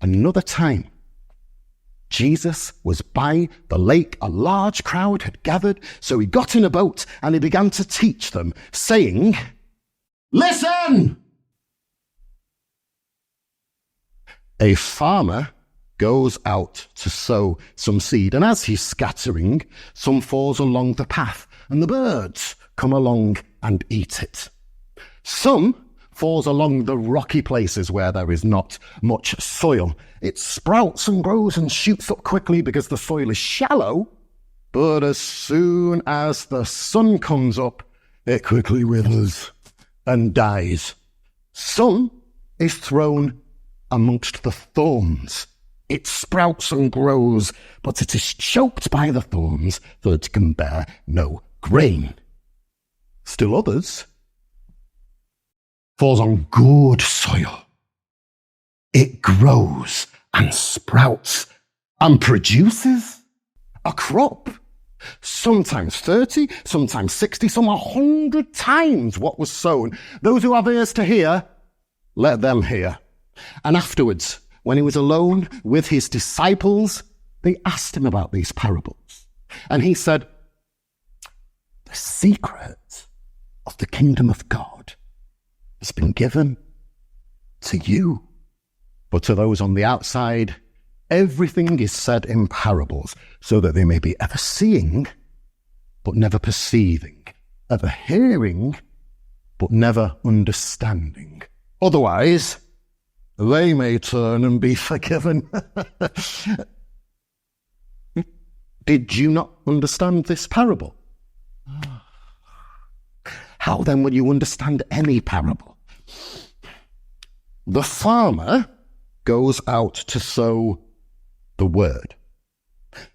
Another time, Jesus was by the lake. A large crowd had gathered, so he got in a boat and he began to teach them, saying, "Listen! A farmer goes out to sow some seed, and as he's scattering, some falls along the path, and the birds come along and eat it. Some falls along the rocky places where there is not much soil. It sprouts and grows and shoots up quickly because the soil is shallow, but as soon as the sun comes up, it quickly withers and dies. Some is thrown amongst the thorns. It sprouts and grows, but it is choked by the thorns, so it can bear no grain. Still others falls on good soil. It grows and sprouts and produces a crop, sometimes 30, sometimes 60, some 100 times what was sown. Those who have ears to hear, let them hear." And afterwards, when he was alone with his disciples, they asked him about these parables. And he said, "The secret of the kingdom of God has been given to you. But to those on the outside, everything is said in parables, so that they may be ever seeing, but never perceiving, ever hearing, but never understanding. Otherwise, they may turn and be forgiven." Did you not understand this parable? How then will you understand any parable? The farmer goes out to sow the word.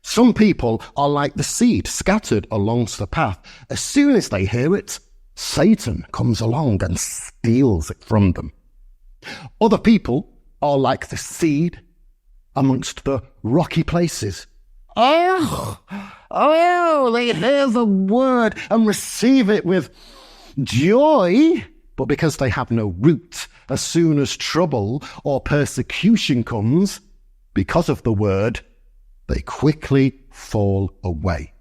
Some people are like the seed scattered along the path. As soon as they hear it, Satan comes along and steals it from them. Other people are like the seed amongst the rocky places. They hear the word and receive it with joy, but because they have no root, as soon as trouble or persecution comes, because of the word, they quickly fall away.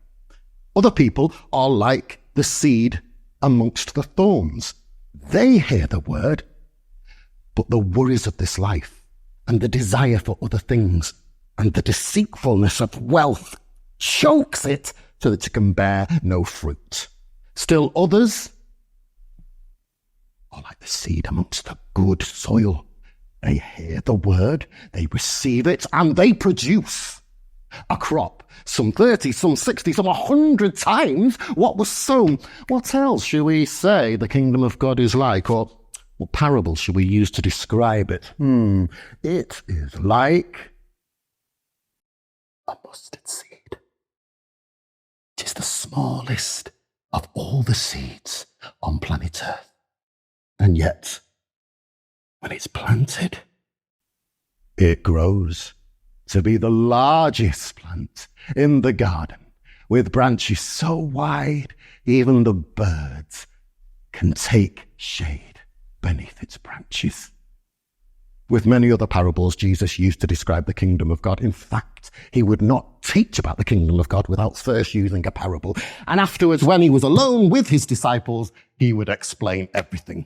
Other people are like the seed amongst the thorns. They hear the word, but the worries of this life and the desire for other things and the deceitfulness of wealth chokes it so that it can bear no fruit. Still others are like the seed amongst the good soil. They hear the word, they receive it, and they produce a crop, some 30, some 60, some 100 times what was sown. What else shall we say the kingdom of God is like? Or what parable shall we use to describe it? It is like a mustard seed. It is the smallest of all the seeds on planet Earth. And yet, when it's planted, it grows to be the largest plant in the garden, with branches so wide, even the birds can take shade beneath its branches. With many other parables Jesus used to describe the kingdom of God. In fact, he would not teach about the kingdom of God without first using a parable. And afterwards, when he was alone with his disciples, he would explain everything.